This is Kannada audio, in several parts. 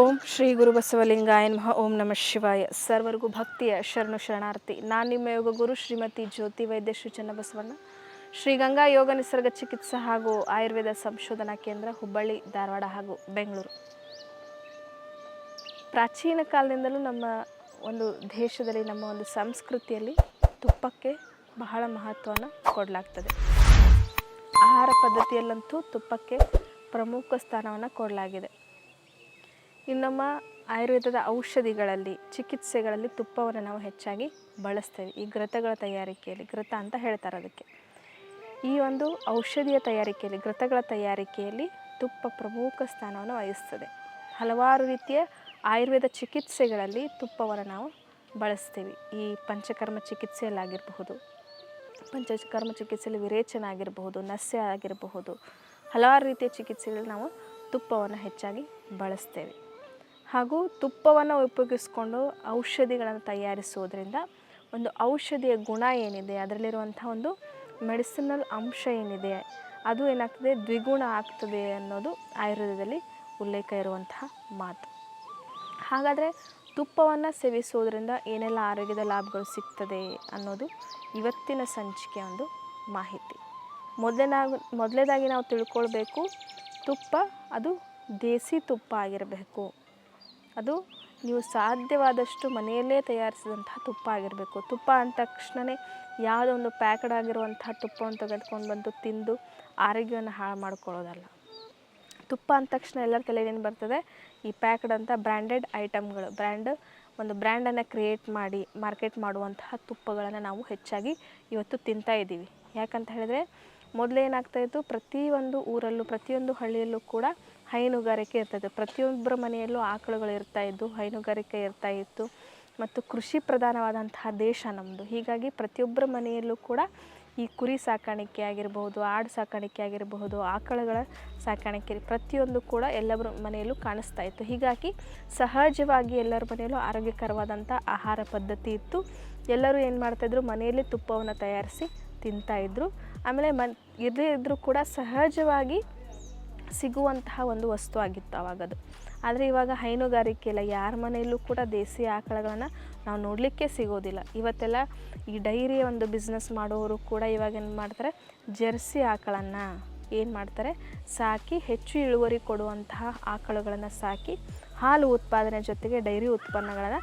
ಓಂ ಶ್ರೀ ಗುರು ಬಸವಲಿಂಗಾಯ ನಮಃ. ಓಂ ನಮಃ ಶಿವಾಯ. ಸರ್ವರಿಗೂ ಭಕ್ತಿಯ ಶರಣು ಶರಣಾರ್ಥಿ. ನಾನು ನಿಮ್ಮ ಯೋಗ ಗುರು ಶ್ರೀಮತಿ ಜ್ಯೋತಿ ವೈದ್ಯ ಶ್ರೀ ಚನ್ನಬಸವಣ್ಣ, ಶ್ರೀ ಗಂಗಾ ಯೋಗ ನಿಸರ್ಗ ಚಿಕಿತ್ಸಾ ಹಾಗೂ ಆಯುರ್ವೇದ ಸಂಶೋಧನಾ ಕೇಂದ್ರ, ಹುಬ್ಬಳ್ಳಿ, ಧಾರವಾಡ ಹಾಗೂ ಬೆಂಗಳೂರು. ಪ್ರಾಚೀನ ಕಾಲದಿಂದಲೂ ನಮ್ಮ ಒಂದು ದೇಶದಲ್ಲಿ, ನಮ್ಮ ಒಂದು ಸಂಸ್ಕೃತಿಯಲ್ಲಿ ತುಪ್ಪಕ್ಕೆ ಬಹಳ ಮಹತ್ವವನ್ನು ಕೊಡಲಾಗ್ತದೆ. ಆಹಾರ ಪದ್ಧತಿಯಲ್ಲಂತೂ ತುಪ್ಪಕ್ಕೆ ಪ್ರಮುಖ ಸ್ಥಾನವನ್ನು ಕೊಡಲಾಗಿದೆ. ಇನ್ನು ನಮ್ಮ ಆಯುರ್ವೇದದ ಔಷಧಿಗಳಲ್ಲಿ, ಚಿಕಿತ್ಸೆಗಳಲ್ಲಿ ತುಪ್ಪವನ್ನು ನಾವು ಹೆಚ್ಚಾಗಿ ಬಳಸ್ತೇವೆ. ಈ ಘೃತಗಳ ತಯಾರಿಕೆಯಲ್ಲಿ, ಘೃತ ಅಂತ ಹೇಳ್ತಾರೆ ಅದಕ್ಕೆ, ಈ ಒಂದು ಔಷಧಿಯ ತಯಾರಿಕೆಯಲ್ಲಿ, ಘೃತಗಳ ತಯಾರಿಕೆಯಲ್ಲಿ ತುಪ್ಪ ಪ್ರಮುಖ ಸ್ಥಾನವನ್ನು ವಹಿಸ್ತದೆ. ಹಲವಾರು ರೀತಿಯ ಆಯುರ್ವೇದ ಚಿಕಿತ್ಸೆಗಳಲ್ಲಿ ತುಪ್ಪವನ್ನು ನಾವು ಬಳಸ್ತೀವಿ. ಈ ಪಂಚಕರ್ಮ ಚಿಕಿತ್ಸೆಯಲ್ಲಾಗಿರಬಹುದು, ಪಂಚಕರ್ಮ ಚಿಕಿತ್ಸೆಯಲ್ಲಿ ವಿರೇಚನ ಆಗಿರಬಹುದು, ನಸ್ಯ ಆಗಿರಬಹುದು, ಹಲವಾರು ರೀತಿಯ ಚಿಕಿತ್ಸೆಗಳಲ್ಲಿ ನಾವು ತುಪ್ಪವನ್ನು ಹೆಚ್ಚಾಗಿ ಬಳಸ್ತೇವೆ. ಹಾಗೂ ತುಪ್ಪವನ್ನು ಉಪಯೋಗಿಸ್ಕೊಂಡು ಔಷಧಿಗಳನ್ನು ತಯಾರಿಸೋದ್ರಿಂದ ಒಂದು ಔಷಧಿಯ ಗುಣ ಏನಿದೆ, ಅದರಲ್ಲಿರುವಂಥ ಒಂದು ಮೆಡಿಸಿನಲ್ ಅಂಶ ಏನಿದೆ, ಅದು ಏನಾಗ್ತದೆ, ದ್ವಿಗುಣ ಆಗ್ತದೆ ಅನ್ನೋದು ಆಯುರ್ವೇದದಲ್ಲಿ ಉಲ್ಲೇಖ ಇರುವಂತಹ ಮಾತು. ಹಾಗಾದರೆ ತುಪ್ಪವನ್ನು ಸೇವಿಸೋದ್ರಿಂದ ಏನೆಲ್ಲ ಆರೋಗ್ಯದ ಲಾಭಗಳು ಸಿಗ್ತದೆ ಅನ್ನೋದು ಇವತ್ತಿನ ಸಂಚಿಕೆಯ ಒಂದು ಮಾಹಿತಿ. ಮೊದಲನೇದಾಗಿ ನಾವು ತಿಳ್ಕೊಳ್ಬೇಕು, ತುಪ್ಪ ಅದು ದೇಸಿ ತುಪ್ಪ ಆಗಿರಬೇಕು. ಅದು ನೀವು ಸಾಧ್ಯವಾದಷ್ಟು ಮನೆಯಲ್ಲೇ ತಯಾರಿಸಿದಂತಹ ತುಪ್ಪ ಆಗಿರಬೇಕು. ತುಪ್ಪ ಅಂದ ತಕ್ಷಣವೇ ಯಾವುದೋ ಒಂದು ಪ್ಯಾಕ್ಡ್ ಆಗಿರುವಂತಹ ತುಪ್ಪವನ್ನು ತೆಗೆದುಕೊಂಡು ಬಂದು ತಿಂದು ಆರೋಗ್ಯವನ್ನು ಹಾಳು ಮಾಡ್ಕೊಳ್ಳೋದಲ್ಲ. ತುಪ್ಪ ಅಂದ ತಕ್ಷಣ ಎಲ್ಲರ ತಲೆಗೇನು ಬರ್ತದೆ, ಈ ಪ್ಯಾಕ್ಡ್ ಅಂತ ಬ್ರ್ಯಾಂಡೆಡ್ ಐಟಮ್ಗಳು, ಒಂದು ಬ್ರ್ಯಾಂಡನ್ನು ಕ್ರಿಯೇಟ್ ಮಾಡಿ ಮಾರ್ಕೆಟ್ ಮಾಡುವಂತಹ ತುಪ್ಪಗಳನ್ನು ನಾವು ಹೆಚ್ಚಾಗಿ ಇವತ್ತು ತಿಂತಾ ಇದ್ದೀವಿ. ಯಾಕಂತ ಹೇಳಿದ್ರೆ, ಮೊದಲೇನಾಗ್ತಾಯಿತ್ತು, ಪ್ರತಿಯೊಂದು ಊರಲ್ಲೂ, ಪ್ರತಿಯೊಂದು ಹಳ್ಳಿಯಲ್ಲೂ ಕೂಡ ಹೈನುಗಾರಿಕೆ ಇರ್ತದೆ. ಪ್ರತಿಯೊಬ್ಬರ ಮನೆಯಲ್ಲೂ ಆಕಳುಗಳು ಇರ್ತಾಯಿದ್ದು, ಹೈನುಗಾರಿಕೆ ಇರ್ತಾಯಿತ್ತು. ಮತ್ತು ಕೃಷಿ ಪ್ರಧಾನವಾದಂತಹ ದೇಶ ನಮ್ಮದು. ಹೀಗಾಗಿ ಪ್ರತಿಯೊಬ್ಬರ ಮನೆಯಲ್ಲೂ ಕೂಡ ಈ ಕುರಿ ಸಾಕಾಣಿಕೆ ಆಗಿರಬಹುದು, ಆಡು ಸಾಕಾಣಿಕೆ ಆಗಿರಬಹುದು, ಆಕಳುಗಳ ಸಾಕಾಣಿಕೆ, ಪ್ರತಿಯೊಂದು ಕೂಡ ಎಲ್ಲರ ಮನೆಯಲ್ಲೂ ಕಾಣಿಸ್ತಾ ಇತ್ತು. ಹೀಗಾಗಿ ಸಹಜವಾಗಿ ಎಲ್ಲರ ಮನೆಯಲ್ಲೂ ಆರೋಗ್ಯಕರವಾದಂಥ ಆಹಾರ ಪದ್ಧತಿ ಇತ್ತು. ಎಲ್ಲರೂ ಏನು ಮಾಡ್ತಾಯಿದ್ರು, ಮನೆಯಲ್ಲಿ ತುಪ್ಪವನ್ನು ತಯಾರಿಸಿ ತಿಂತಾಯಿದ್ರು. ಆಮೇಲೆ ಇರದೇ ಇದ್ದರೂ ಕೂಡ ಸಹಜವಾಗಿ ಸಿಗುವಂತಹ ಒಂದು ವಸ್ತು ಆಗಿತ್ತು ಆವಾಗದು. ಆದರೆ ಇವಾಗ ಹೈನುಗಾರಿಕೆ ಇಲ್ಲ, ಯಾರ ಮನೆಯಲ್ಲೂ ಕೂಡ ದೇಸಿ ಆಕಳುಗಳನ್ನು ನಾವು ನೋಡಲಿಕ್ಕೆ ಸಿಗೋದಿಲ್ಲ. ಇವತ್ತೆಲ್ಲ ಈ ಡೈರಿಯ ಒಂದು ಬಿಸ್ನೆಸ್ ಮಾಡೋರು ಕೂಡ ಇವಾಗ ಏನು ಮಾಡ್ತಾರೆ, ಜರ್ಸಿ ಆಕಳನ್ನು ಏನು ಮಾಡ್ತಾರೆ, ಸಾಕಿ ಹೆಚ್ಚು ಇಳುವರಿ ಕೊಡುವಂತಹ ಆಕಳುಗಳನ್ನು ಸಾಕಿ ಹಾಲು ಉತ್ಪಾದನೆ ಜೊತೆಗೆ ಡೈರಿ ಉತ್ಪನ್ನಗಳನ್ನು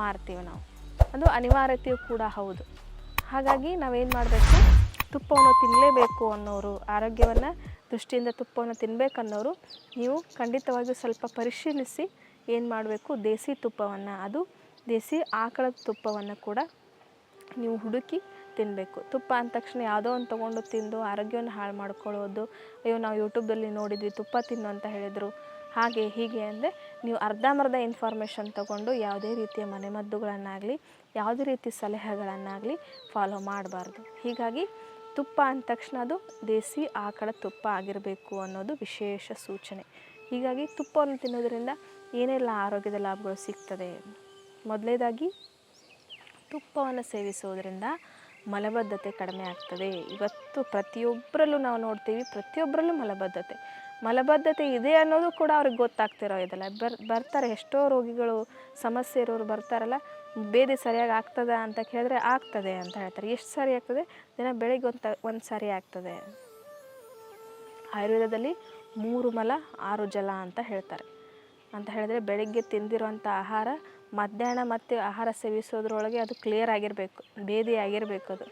ಮಾರ್ತೀವಿ ನಾವು. ಅದು ಅನಿವಾರ್ಯತೆಯೂ ಕೂಡ ಹೌದು. ಹಾಗಾಗಿ ನಾವೇನು ಮಾಡಬೇಕು, ತುಪ್ಪವನ್ನು ತಿನ್ನಲೇಬೇಕು ಅನ್ನೋರು, ಆರೋಗ್ಯವನ್ನು ದೃಷ್ಟಿಯಿಂದ ತುಪ್ಪವನ್ನು ತಿನ್ನಬೇಕನ್ನೋರು, ನೀವು ಖಂಡಿತವಾಗಿಯೂ ಸ್ವಲ್ಪ ಪರಿಶೀಲಿಸಿ ಏನು ಮಾಡಬೇಕು, ದೇಸಿ ತುಪ್ಪವನ್ನು, ಅದು ದೇಸಿ ಆಕಳದ ತುಪ್ಪವನ್ನು ಕೂಡ ನೀವು ಹುಡುಕಿ ತಿನ್ನಬೇಕು. ತುಪ್ಪ ಅಂದ ತಕ್ಷಣ ಯಾವುದೋ ಒಂದು ತೊಗೊಂಡು ತಿಂದು ಆರೋಗ್ಯವನ್ನು ಹಾಳು ಮಾಡ್ಕೊಳ್ಳೋದು, ಅಯ್ಯೋ ನಾವು ಯೂಟ್ಯೂಬ್ದಲ್ಲಿ ನೋಡಿದ್ವಿ ತುಪ್ಪ ತಿನ್ನು ಅಂತ ಹೇಳಿದರು, ಹಾಗೆ ಹೀಗೆ ಅಂದರೆ ನೀವು ಅರ್ಧಂಬರ್ಧ ಇನ್ಫಾರ್ಮೇಷನ್ ತೊಗೊಂಡು ಯಾವುದೇ ರೀತಿಯ ಮನೆಮದ್ದುಗಳನ್ನಾಗಲಿ, ಯಾವುದೇ ರೀತಿ ಸಲಹೆಗಳನ್ನಾಗಲಿ ಫಾಲೋ ಮಾಡಬಾರ್ದು. ಹೀಗಾಗಿ ತುಪ್ಪ ಅಂದ ತಕ್ಷಣ ಅದು ದೇಸಿ ಆಕಳ ತುಪ್ಪ ಆಗಿರಬೇಕು ಅನ್ನೋದು ವಿಶೇಷ ಸೂಚನೆ. ಹೀಗಾಗಿ ತುಪ್ಪವನ್ನು ತಿನ್ನೋದ್ರಿಂದ ಏನೆಲ್ಲ ಆರೋಗ್ಯದ ಲಾಭಗಳು ಸಿಗ್ತದೆ. ಮೊದಲನೇದಾಗಿ, ತುಪ್ಪವನ್ನು ಸೇವಿಸೋದ್ರಿಂದ ಮಲಬದ್ಧತೆ ಕಡಿಮೆ ಆಗ್ತದೆ. ಇವತ್ತು ಪ್ರತಿಯೊಬ್ಬರಲ್ಲೂ ನಾವು ನೋಡ್ತೀವಿ, ಪ್ರತಿಯೊಬ್ಬರಲ್ಲೂ ಮಲಬದ್ಧತೆ ಇದೆ ಅನ್ನೋದು ಕೂಡ ಅವ್ರಿಗೆ ಗೊತ್ತಾಗ್ತಿರೋ ಇದಲ್ಲ. ಬರ್ತಾರೆ ಎಷ್ಟೋ ರೋಗಿಗಳು, ಸಮಸ್ಯೆ ಇರೋರು ಬರ್ತಾರಲ್ಲ, ಬೇದಿ ಸರಿಯಾಗಿ ಆಗ್ತದೆ ಅಂತ ಕೇಳಿದ್ರೆ ಆಗ್ತದೆ ಅಂತ ಹೇಳ್ತಾರೆ. ಎಷ್ಟು ಸಾರಿ ಆಗ್ತದೆ? ದಿನ ಬೆಳಿಗ್ಗೆ ಒಂದು ಸಾರಿ ಆಗ್ತದೆ. ಆಯುರ್ವೇದದಲ್ಲಿ 3 ಮಲ 6 ಜಲ ಅಂತ ಹೇಳ್ತಾರೆ. ಅಂತ ಹೇಳಿದ್ರೆ ಬೆಳಿಗ್ಗೆ ತಿಂದಿರುವಂಥ ಆಹಾರ ಮಧ್ಯಾಹ್ನ ಮತ್ತು ಆಹಾರ ಸೇವಿಸೋದ್ರೊಳಗೆ ಅದು ಕ್ಲಿಯರ್ ಆಗಿರಬೇಕು, ಬೇದಿ ಆಗಿರಬೇಕು. ಅದು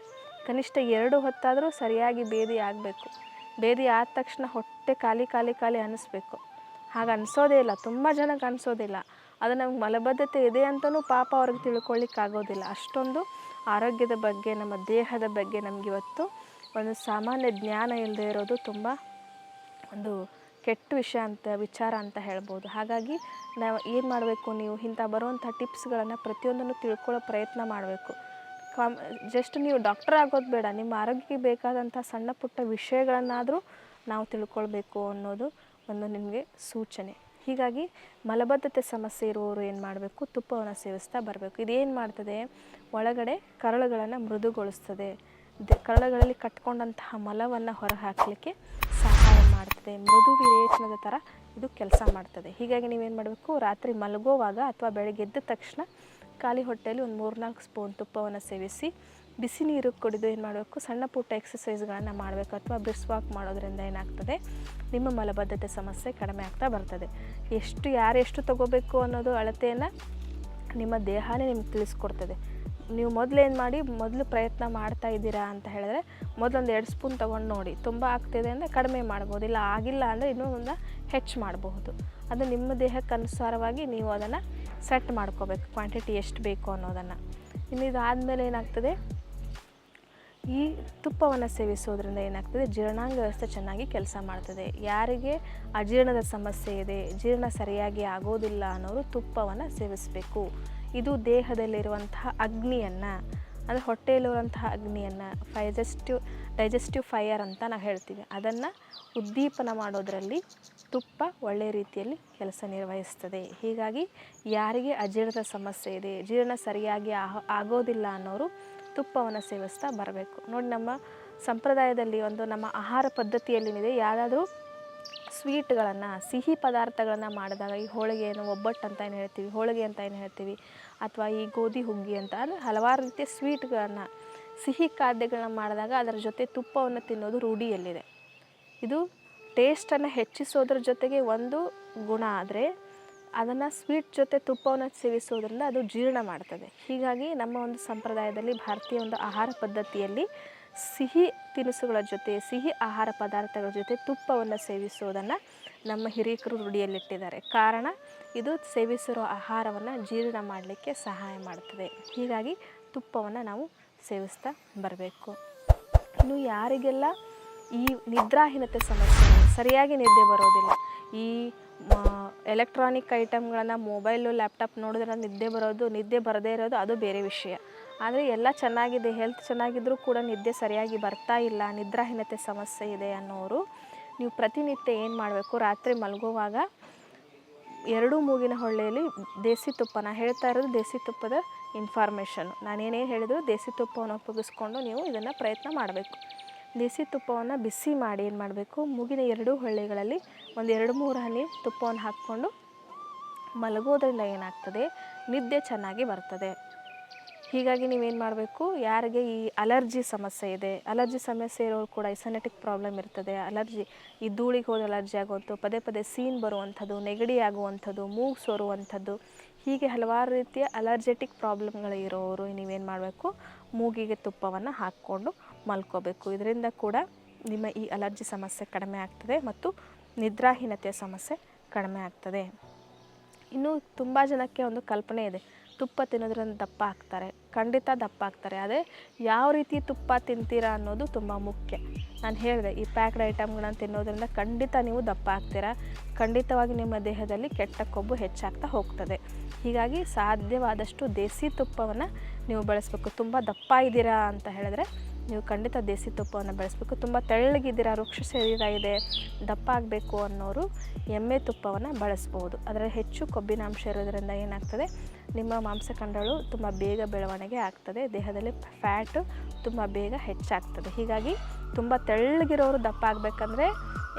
ಕನಿಷ್ಠ 2 ಹೊತ್ತಾದರೂ ಸರಿಯಾಗಿ ಬೇದಿ ಆಗಬೇಕು. ಬೇದಿ ಆದ ತಕ್ಷಣ ಹೊಟ್ಟೆ ಖಾಲಿ ಅನ್ನಿಸ್ಬೇಕು. ಹಾಗೆ ಅನಿಸೋದೇ ಇಲ್ಲ, ತುಂಬ ಜನಕ್ಕೆ ಅನಿಸೋದಿಲ್ಲ. ಅದು ನಮ್ಗೆ ಮಲಬದ್ಧತೆ ಇದೆ ಅಂತಲೂ ಪಾಪ ಅವ್ರಿಗೆ ತಿಳ್ಕೊಳ್ಳಿಕ್ಕಾಗೋದಿಲ್ಲ. ಅಷ್ಟೊಂದು ಆರೋಗ್ಯದ ಬಗ್ಗೆ, ನಮ್ಮ ದೇಹದ ಬಗ್ಗೆ ನಮಗಿವತ್ತು ಒಂದು ಸಾಮಾನ್ಯ ಜ್ಞಾನ ಇಲ್ಲದೆ ಇರೋದು ತುಂಬ ಒಂದು ಕೆಟ್ಟ ವಿಚಾರ ಅಂತ ಹೇಳ್ಬೋದು. ಹಾಗಾಗಿ ನಾವು ಏನು ಮಾಡಬೇಕು, ನೀವು ಇಂಥ ಬರುವಂಥ ಟಿಪ್ಸ್ಗಳನ್ನು ಪ್ರತಿಯೊಂದನ್ನು ತಿಳ್ಕೊಳ್ಳೋ ಪ್ರಯತ್ನ ಮಾಡಬೇಕು. ಜಸ್ಟ್ ನೀವು ಡಾಕ್ಟರ್ ಆಗೋದು ಬೇಡ, ನಿಮ್ಮ ಆರೋಗ್ಯಕ್ಕೆ ಬೇಕಾದಂಥ ಸಣ್ಣ ಪುಟ್ಟ ವಿಷಯಗಳನ್ನಾದರೂ ನಾವು ತಿಳ್ಕೊಳ್ಬೇಕು ಅನ್ನೋದು ಒಂದು ನಿಮಗೆ ಸೂಚನೆ. ಹೀಗಾಗಿ ಮಲಬದ್ಧತೆ ಸಮಸ್ಯೆ ಇರುವವರು ಏನು ಮಾಡಬೇಕು, ತುಪ್ಪವನ್ನು ಸೇವಿಸ್ತಾ ಬರಬೇಕು. ಇದೇನು ಮಾಡ್ತದೆ, ಒಳಗಡೆ ಕರಳುಗಳನ್ನು ಮೃದುಗೊಳಿಸ್ತದೆ. ಕರಳುಗಳಲ್ಲಿ ಕಟ್ಕೊಂಡಂತಹ ಮಲವನ್ನು ಹೊರಹಾಕಲಿಕ್ಕೆ ಸಹಾಯ ಮಾಡ್ತದೆ. ಮೃದು ವಿರೇಚನದ ಥರ ಇದು ಕೆಲಸ ಮಾಡ್ತದೆ. ಹೀಗಾಗಿ ನೀವೇನು ಮಾಡಬೇಕು, ರಾತ್ರಿ ಮಲಗೋವಾಗ ಅಥವಾ ಬೆಳಗ್ಗೆ ಎದ್ದ ತಕ್ಷಣ ಖಾಲಿ ಹೊಟ್ಟೆಯಲ್ಲಿ ಒಂದು 3-4 ಸ್ಪೂನ್ ತುಪ್ಪವನ್ನು ಸೇವಿಸಿ ಬಿಸಿ ನೀರು ಕುಡಿದು ಏನು ಮಾಡಬೇಕು, ಸಣ್ಣ ಪುಟ್ಟ ಎಕ್ಸಸೈಸ್ಗಳನ್ನು ಮಾಡಬೇಕು. ಅಥವಾ ಬ್ರಿಸ್ ವಾಕ್ ಮಾಡೋದ್ರಿಂದ ಏನಾಗ್ತದೆ, ನಿಮ್ಮ ಮಲಬದ್ಧತೆ ಸಮಸ್ಯೆ ಕಡಿಮೆ ಆಗ್ತಾ ಬರ್ತದೆ. ಯಾರೆಷ್ಟು ತಗೋಬೇಕು ಅನ್ನೋದು ಅಳತೆಯನ್ನು ನಿಮ್ಮ ದೇಹನೇ ನಿಮ್ಗೆ ತಿಳಿಸ್ಕೊಡ್ತದೆ. ನೀವು ಮೊದಲು ಪ್ರಯತ್ನ ಮಾಡ್ತಾ ಇದ್ದೀರಾ ಅಂತ ಹೇಳಿದ್ರೆ ಮೊದಲೊಂದು 2 ಸ್ಪೂನ್ ತೊಗೊಂಡು ನೋಡಿ. ತುಂಬ ಆಗ್ತಿದೆ ಅಂದರೆ ಕಡಿಮೆ ಮಾಡ್ಬೋದು, ಇಲ್ಲ ಆಗಿಲ್ಲ ಅಂದರೆ ಇನ್ನೂ ಒಂದು ಹೆಚ್ಚು ಮಾಡಬಹುದು. ಅದು ನಿಮ್ಮ ದೇಹಕ್ಕೆ ಅನುಸಾರವಾಗಿ ನೀವು ಅದನ್ನು ಸೆಟ್ ಮಾಡ್ಕೋಬೇಕು, ಕ್ವಾಂಟಿಟಿ ಎಷ್ಟು ಬೇಕು ಅನ್ನೋದನ್ನು. ಇನ್ನು ಇದಾದಮೇಲೆ ಏನಾಗ್ತದೆ, ಈ ತುಪ್ಪವನ್ನು ಸೇವಿಸೋದ್ರಿಂದ ಏನಾಗ್ತದೆ, ಜೀರ್ಣಾಂಗ ವ್ಯವಸ್ಥೆ ಚೆನ್ನಾಗಿ ಕೆಲಸ ಮಾಡ್ತದೆ. ಯಾರಿಗೆ ಅಜೀರ್ಣದ ಸಮಸ್ಯೆ ಇದೆ, ಜೀರ್ಣ ಸರಿಯಾಗಿ ಆಗೋದಿಲ್ಲ ಅನ್ನೋರು ತುಪ್ಪವನ್ನು ಸೇವಿಸಬೇಕು. ಇದು ದೇಹದಲ್ಲಿರುವಂತಹ ಅಗ್ನಿಯನ್ನು, ಅಂದರೆ ಹೊಟ್ಟೆಯಲ್ಲಿರುವಂತಹ ಅಗ್ನಿಯನ್ನು ಡೈಜೆಸ್ಟಿವ್ ಫೈಯರ್ ಅಂತ ನಾವು ಹೇಳ್ತೀವಿ, ಅದನ್ನು ಉದ್ದೀಪನ ಮಾಡೋದರಲ್ಲಿ ತುಪ್ಪ ಒಳ್ಳೆಯ ರೀತಿಯಲ್ಲಿ ಕೆಲಸ ನಿರ್ವಹಿಸ್ತದೆ. ಹೀಗಾಗಿ ಯಾರಿಗೆ ಅಜೀರ್ಣದ ಸಮಸ್ಯೆ ಇದೆ, ಜೀರ್ಣ ಸರಿಯಾಗಿ ಆಗೋದಿಲ್ಲ ಅನ್ನೋರು ತುಪ್ಪವನ್ನು ಸೇವಿಸ್ತಾ ಬರಬೇಕು. ನೋಡಿ, ನಮ್ಮ ಸಂಪ್ರದಾಯದಲ್ಲಿ ನಮ್ಮ ಆಹಾರ ಪದ್ಧತಿಯಲ್ಲಿದೆ, ಯಾವುದಾದ್ರೂ ಸ್ವೀಟ್ಗಳನ್ನು, ಸಿಹಿ ಪದಾರ್ಥಗಳನ್ನು ಮಾಡಿದಾಗ, ಈ ಹೋಳಿಗೆಯನ್ನು ಒಬ್ಬಟ್ಟು ಅಂತ ಏನು ಹೇಳ್ತೀವಿ, ಹೋಳಿಗೆ ಅಂತ ಏನು ಹೇಳ್ತೀವಿ, ಅಥವಾ ಈ ಗೋಧಿ ಹುಗ್ಗಿ ಅಂತ, ಅಂದರೆ ಹಲವಾರು ರೀತಿಯ ಸ್ವೀಟ್ಗಳನ್ನು, ಸಿಹಿ ಖಾದ್ಯಗಳನ್ನ ಮಾಡಿದಾಗ ಅದರ ಜೊತೆ ತುಪ್ಪವನ್ನು ತಿನ್ನೋದು ರೂಢಿಯಲ್ಲಿದೆ. ಇದು ಟೇಸ್ಟನ್ನು ಹೆಚ್ಚಿಸೋದ್ರ ಜೊತೆಗೆ ಒಂದು ಗುಣ ಆದರೆ, ಅದನ್ನು ಸ್ವೀಟ್ ಜೊತೆ ತುಪ್ಪವನ್ನು ಸೇವಿಸೋದ್ರಿಂದ ಅದು ಜೀರ್ಣ ಮಾಡ್ತದೆ. ಹೀಗಾಗಿ ನಮ್ಮ ಒಂದು ಸಂಪ್ರದಾಯದಲ್ಲಿ, ಭಾರತೀಯ ಒಂದು ಆಹಾರ ಪದ್ಧತಿಯಲ್ಲಿ ಸಿಹಿ ತಿನಿಸುಗಳ ಜೊತೆ, ಸಿಹಿ ಆಹಾರ ಪದಾರ್ಥಗಳ ಜೊತೆ ತುಪ್ಪವನ್ನು ಸೇವಿಸೋದನ್ನು ನಮ್ಮ ಹಿರಿಯರು ರೂಢಿಯಲ್ಲಿಟ್ಟಿದ್ದಾರೆ. ಕಾರಣ, ಇದು ಸೇವಿಸಿರೋ ಆಹಾರವನ್ನು ಜೀರ್ಣ ಮಾಡಲಿಕ್ಕೆ ಸಹಾಯ ಮಾಡ್ತದೆ. ಹೀಗಾಗಿ ತುಪ್ಪವನ್ನು ನಾವು ಸೇವಿಸ್ತಾ ಬರಬೇಕು. ಇನ್ನು ಯಾರಿಗೆಲ್ಲ ಈ ನಿದ್ರಾಹೀನತೆ ಸಮಸ್ಯೆ, ಸರಿಯಾಗಿ ನಿದ್ದೆ ಬರೋದಿಲ್ಲ, ಈ ಎಲೆಕ್ಟ್ರಾನಿಕ್ ಐಟಮ್ಗಳನ್ನು, ಮೊಬೈಲು, ಲ್ಯಾಪ್ಟಾಪ್ ನೋಡಿದ್ರೆ ನಿದ್ದೆ ಬರದೇ ಇರೋದು ಅದು ಬೇರೆ ವಿಷಯ. ಆದರೆ ಎಲ್ಲ ಚೆನ್ನಾಗಿದೆ, ಹೆಲ್ತ್ ಚೆನ್ನಾಗಿದ್ರೂ ಕೂಡ ನಿದ್ದೆ ಸರಿಯಾಗಿ ಬರ್ತಾ ಇಲ್ಲ, ನಿದ್ರಾಹೀನತೆ ಸಮಸ್ಯೆ ಇದೆ ಅನ್ನೋರು, ನೀವು ಪ್ರತಿನಿತ್ಯ ಏನು ಮಾಡಬೇಕು, ರಾತ್ರಿ ಮಲಗುವಾಗ 2 ಮೂಗಿನ ಹೊಳ್ಳೆಯಲ್ಲಿ ದೇಸಿ ತುಪ್ಪ, ನಾನು ಹೇಳ್ತಾ ಇರೋದು ದೇಸಿ ತುಪ್ಪದ ಇನ್ಫಾರ್ಮೇಷನ್, ನಾನೇನೇನು ಹೇಳಿದ್ರು ದೇಸಿ ತುಪ್ಪವನ್ನು ಉಪಯೋಗಿಸ್ಕೊಂಡು ನೀವು ಇದನ್ನು ಪ್ರಯತ್ನ ಮಾಡಬೇಕು. ದೇಸಿ ತುಪ್ಪವನ್ನು ಬಿಸಿ ಮಾಡಿ ಏನು ಮಾಡಬೇಕು, ಮೂಗಿನ 2 ಹೊಳ್ಳೆಗಳಲ್ಲಿ ಒಂದು 2-3 ಹನಿ ತುಪ್ಪವನ್ನು ಹಾಕ್ಕೊಂಡು ಮಲಗೋದ್ರಿಂದ ಏನಾಗ್ತದೆ, ನಿದ್ದೆ ಚೆನ್ನಾಗಿ ಬರ್ತದೆ. ಹೀಗಾಗಿ ನೀವೇನು ಮಾಡಬೇಕು, ಯಾರಿಗೆ ಈ ಅಲರ್ಜಿ ಸಮಸ್ಯೆ ಇದೆ, ಅಲರ್ಜಿ ಸಮಸ್ಯೆ ಇರೋರು ಕೂಡ ಈ ಸೈನಟಿಕ್ ಪ್ರಾಬ್ಲಮ್ ಇರ್ತದೆ, ಅಲರ್ಜಿ, ಈ ಧೂಳಿಗೆ ಹೋದ ಅಲರ್ಜಿ ಆಗುವಂಥದ್ದು, ಪದೇ ಪದೇ ಸೀನ್ ಬರುವಂಥದ್ದು, ನೆಗಡಿ ಆಗುವಂಥದ್ದು, ಮೂಗು ಸೋರುವಂಥದ್ದು, ಹೀಗೆ ಹಲವಾರು ರೀತಿಯ ಅಲರ್ಜೆಟಿಕ್ ಪ್ರಾಬ್ಲಮ್ಗಳು ಇರೋರು ನೀವೇನು ಮಾಡಬೇಕು, ಮೂಗಿಗೆ ತುಪ್ಪವನ್ನು ಹಾಕ್ಕೊಂಡು ಮಲ್ಕೋಬೇಕು. ಇದರಿಂದ ಕೂಡ ನಿಮ್ಮ ಈ ಅಲರ್ಜಿ ಸಮಸ್ಯೆ ಕಡಿಮೆ ಆಗ್ತದೆ ಮತ್ತು ನಿದ್ರಾಹೀನತೆಯ ಸಮಸ್ಯೆ ಕಡಿಮೆ ಆಗ್ತದೆ. ಇನ್ನು ತುಂಬ ಜನಕ್ಕೆ ಒಂದು ಕಲ್ಪನೆ ಇದೆ, ತುಪ್ಪ ತಿನ್ನೋದ್ರಿಂದ ದಪ್ಪ ಆಗ್ತಾರೆ. ಖಂಡಿತ ದಪ್ಪ ಆಗ್ತಾರೆ, ಆದರೆ ಯಾವ ರೀತಿ ತುಪ್ಪ ತಿಂತೀರಾ ಅನ್ನೋದು ತುಂಬ ಮುಖ್ಯ. ನಾನು ಹೇಳಿದೆ, ಈ ಪ್ಯಾಕ್ಡ್ ಐಟಮ್ಗಳನ್ನು ತಿನ್ನೋದ್ರಿಂದ ಖಂಡಿತ ನೀವು ದಪ್ಪ ಆಗ್ತೀರಾ, ಖಂಡಿತವಾಗಿ ನಿಮ್ಮ ದೇಹದಲ್ಲಿ ಕೆಟ್ಟ ಕೊಬ್ಬು ಹೆಚ್ಚಾಗ್ತಾ ಹೋಗ್ತದೆ. ಹೀಗಾಗಿ ಸಾಧ್ಯವಾದಷ್ಟು ದೇಸಿ ತುಪ್ಪವನ್ನು ನೀವು ಬಳಸಬೇಕು. ತುಂಬ ದಪ್ಪ ಇದ್ದೀರಾ ಅಂತ ಹೇಳಿದ್ರೆ ನೀವು ಖಂಡಿತ ದೇಸಿ ತುಪ್ಪವನ್ನು ಬಳಸಬೇಕು. ತುಂಬ ತೆಳ್ಳಗಿದ್ದೀರಾ, ವೃಕ್ಷ ಶರೀರ ಇದೆ, ದಪ್ಪ ಆಗಬೇಕು ಅನ್ನೋರು ಎಮ್ಮೆ ತುಪ್ಪವನ್ನು ಬಳಸ್ಬೋದು. ಅದರಲ್ಲಿ ಹೆಚ್ಚು ಕೊಬ್ಬಿನಾಂಶ ಇರೋದರಿಂದ ಏನಾಗ್ತದೆ, ನಿಮ್ಮ ಮಾಂಸಖಂಡಗಳು ತುಂಬ ಬೇಗ ಬೆಳವಣಿಗೆ ಆಗ್ತದೆ, ದೇಹದಲ್ಲಿ ಫ್ಯಾಟು ತುಂಬ ಬೇಗ ಹೆಚ್ಚಾಗ್ತದೆ. ಹೀಗಾಗಿ ತುಂಬ ತೆಳ್ಳಗಿರೋರು ದಪ್ಪ ಆಗಬೇಕಂದ್ರೆ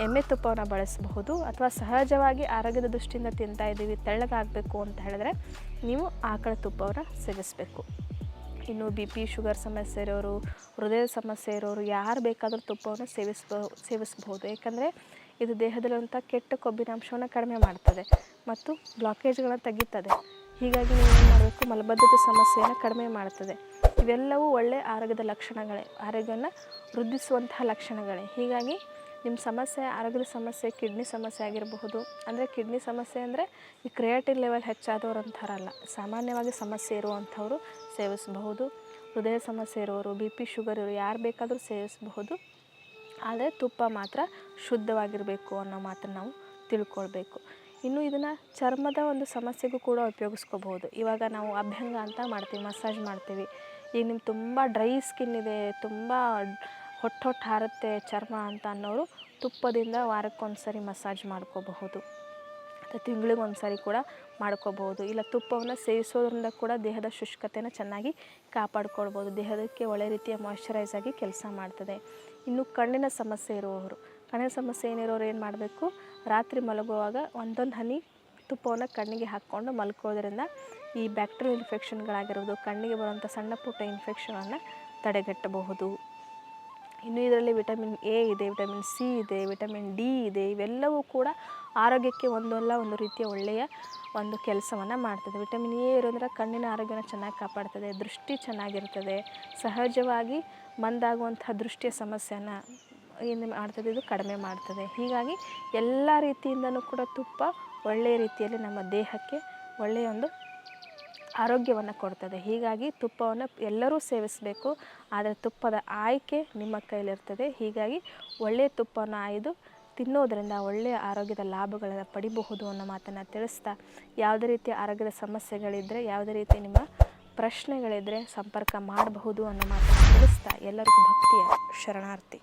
ಎಮ್ಮೆ ತುಪ್ಪವನ್ನು ಬಳಸಬಹುದು. ಅಥವಾ ಸಹಜವಾಗಿ ಆರೋಗ್ಯದ ದೃಷ್ಟಿಯಿಂದ ತಿಂತಾ ಇದ್ದೀವಿ, ತೆಳ್ಳಗಾಗಬೇಕು ಅಂತ ಹೇಳಿದ್ರೆ ನೀವು ಆಕಳ ತುಪ್ಪವನ್ನು ಸೇವಿಸಬೇಕು. ಇನ್ನು BP, ಶುಗರ್ ಸಮಸ್ಯೆ ಇರೋರು, ಹೃದಯದ ಸಮಸ್ಯೆ ಇರೋರು ಯಾರು ಬೇಕಾದರೂ ತುಪ್ಪವನ್ನು ಸೇವಿಸ್ಬೋದು. ಏಕೆಂದರೆ ಇದು ದೇಹದಲ್ಲಿರುವಂಥ ಕೆಟ್ಟ ಕೊಬ್ಬಿನಾಂಶವನ್ನು ಕಡಿಮೆ ಮಾಡ್ತದೆ ಮತ್ತು ಬ್ಲಾಕೇಜ್ಗಳನ್ನು ತೆಗಿತದೆ. ಹೀಗಾಗಿ ನೀವೇನು ಮಾಡಬೇಕು, ಮಲಬದ್ಧತೆ ಸಮಸ್ಯೆಯನ್ನು ಕಡಿಮೆ ಮಾಡ್ತದೆ. ಇವೆಲ್ಲವೂ ಒಳ್ಳೆಯ ಆರೋಗ್ಯದ ಲಕ್ಷಣಗಳೇ, ಆರೋಗ್ಯವನ್ನು ವೃದ್ಧಿಸುವಂತಹ ಲಕ್ಷಣಗಳೇ. ಹೀಗಾಗಿ ನಿಮ್ಮ ಸಮಸ್ಯೆ, ಆರೋಗ್ಯದ ಸಮಸ್ಯೆ, ಕಿಡ್ನಿ ಸಮಸ್ಯೆ ಆಗಿರಬಹುದು. ಅಂದರೆ ಕಿಡ್ನಿ ಸಮಸ್ಯೆ ಅಂದರೆ ಈ ಕ್ರಿಯಾಟಿನ್ ಲೆವೆಲ್ ಹೆಚ್ಚಾದವರು ಅಂತಾರಲ್ಲ, ಸಾಮಾನ್ಯವಾಗಿ ಸಮಸ್ಯೆ ಇರುವಂಥವರು ಸೇವಿಸಬಹುದು. ಹೃದಯ ಸಮಸ್ಯೆ ಇರೋರು, BP, ಶುಗರ್ ಇರೋರು ಯಾರು ಬೇಕಾದರೂ ಸೇವಿಸಬಹುದು. ಆದರೆ ತುಪ್ಪ ಮಾತ್ರ ಶುದ್ಧವಾಗಿರಬೇಕು ಅನ್ನೋ ಮಾತನ್ನು ನಾವು ತಿಳ್ಕೊಳ್ಬೇಕು. ಇನ್ನು ಇದನ್ನು ಚರ್ಮದ ಒಂದು ಸಮಸ್ಯೆಗೂ ಕೂಡ ಉಪಯೋಗಿಸ್ಕೋಬಹುದು. ಇವಾಗ ನಾವು ಅಭ್ಯಂಗ ಅಂತ ಮಾಡ್ತೀವಿ, ಮಸಾಜ್ ಮಾಡ್ತೀವಿ. ಈಗ ನಿಮ್ಗೆ ತುಂಬ ಡ್ರೈ ಸ್ಕಿನ್ ಇದೆ, ತುಂಬ ಹೊಟ್ಟು ಹಾರುತ್ತೆ ಚರ್ಮ ಅಂತ ಅನ್ನೋರು ತುಪ್ಪದಿಂದ ವಾರಕ್ಕೊಂದು ಸರಿ ಮಸಾಜ್ ಮಾಡ್ಕೋಬಹುದು, ಅಥವಾ ತಿಂಗಳಿಗೆ ಒಂದು ಸಾರಿ ಕೂಡ ಮಾಡ್ಕೋಬಹುದು. ಇಲ್ಲ ತುಪ್ಪವನ್ನು ಸೇವಿಸೋದ್ರಿಂದ ಕೂಡ ದೇಹದ ಶುಷ್ಕತೆಯನ್ನು ಚೆನ್ನಾಗಿ ಕಾಪಾಡ್ಕೊಳ್ಬೋದು, ದೇಹದಕ್ಕೆ ಒಳ್ಳೆ ರೀತಿಯ ಮಾಯ್ಶ್ಚರೈಸ್ ಆಗಿ ಕೆಲಸ ಮಾಡ್ತದೆ. ಇನ್ನು ಕಣ್ಣಿನ ಸಮಸ್ಯೆ ಇರುವವರು, ಕಣ್ಣಿನ ಸಮಸ್ಯೆ ಏನಿರೋರು ಏನು ಮಾಡಬೇಕು, ರಾತ್ರಿ ಮಲಗುವಾಗ ಒಂದೊಂದು ಹನಿ ತುಪ್ಪವನ್ನು ಕಣ್ಣಿಗೆ ಹಾಕ್ಕೊಂಡು ಮಲ್ಕೊಳ್ಳೋದ್ರಿಂದ ಈ ಬ್ಯಾಕ್ಟೀರಿಯಲ್ ಇನ್ಫೆಕ್ಷನ್ಗಳಾಗಿರೋದು, ಕಣ್ಣಿಗೆ ಬರುವಂಥ ಸಣ್ಣ ಪುಟ್ಟ ಇನ್ಫೆಕ್ಷನನ್ನು ತಡೆಗಟ್ಟಬಹುದು. ಇನ್ನು ಇದರಲ್ಲಿ ವಿಟಮಿನ್ ಎ ಇದೆ, ವಿಟಮಿನ್ ಸಿ ಇದೆ, ವಿಟಮಿನ್ ಡಿ ಇದೆ. ಇವೆಲ್ಲವೂ ಕೂಡ ಆರೋಗ್ಯಕ್ಕೆ ಒಂದಲ್ಲ ಒಂದು ರೀತಿಯ ಒಳ್ಳೆಯ ಒಂದು ಕೆಲಸವನ್ನು ಮಾಡ್ತದೆ. ವಿಟಮಿನ್ ಎ ಇರೋದ್ರಿಂದ ಕಣ್ಣಿನ ಆರೋಗ್ಯನ ಚೆನ್ನಾಗಿ ಕಾಪಾಡ್ತದೆ, ದೃಷ್ಟಿ ಚೆನ್ನಾಗಿರ್ತದೆ, ಸಹಜವಾಗಿ ಮಂದಾಗುವಂತಹ ದೃಷ್ಟಿಯ ಸಮಸ್ಯೆಯನ್ನು ಏನು ಮಾಡ್ತದೆ, ಇದು ಕಡಿಮೆ ಮಾಡ್ತದೆ. ಹೀಗಾಗಿ ಎಲ್ಲ ರೀತಿಯಿಂದನೂ ಕೂಡ ತುಪ್ಪ ಒಳ್ಳೆಯ ರೀತಿಯಲ್ಲಿ ನಮ್ಮ ದೇಹಕ್ಕೆ ಒಳ್ಳೆಯ ಒಂದು ಆರೋಗ್ಯವನ್ನು ಕೊಡ್ತದೆ. ಹೀಗಾಗಿ ತುಪ್ಪವನ್ನು ಎಲ್ಲರೂ ಸೇವಿಸಬೇಕು, ಆದರೆ ತುಪ್ಪದ ಆಯ್ಕೆ ನಿಮ್ಮ ಕೈಲಿರ್ತದೆ. ಹೀಗಾಗಿ ಒಳ್ಳೆಯ ತುಪ್ಪವನ್ನು ಆಯ್ದು ತಿನ್ನೋದರಿಂದ ಒಳ್ಳೆಯ ಆರೋಗ್ಯದ ಲಾಭಗಳನ್ನು ಪಡಿಬಹುದು ಅನ್ನೋ ಮಾತನ್ನು ತಿಳಿಸ್ತಾ, ಯಾವುದೇ ರೀತಿಯ ಆರೋಗ್ಯದ ಸಮಸ್ಯೆಗಳಿದ್ದರೆ, ಯಾವುದೇ ರೀತಿ ನಿಮ್ಮ ಪ್ರಶ್ನೆಗಳಿದ್ದರೆ ಸಂಪರ್ಕ ಮಾಡಬಹುದು ಅನ್ನೋ ಮಾತನ್ನು ತಿಳಿಸ್ತಾ ಎಲ್ಲರಿಗೂ ಭಕ್ತಿಯ ಶರಣಾರ್ಥಿ.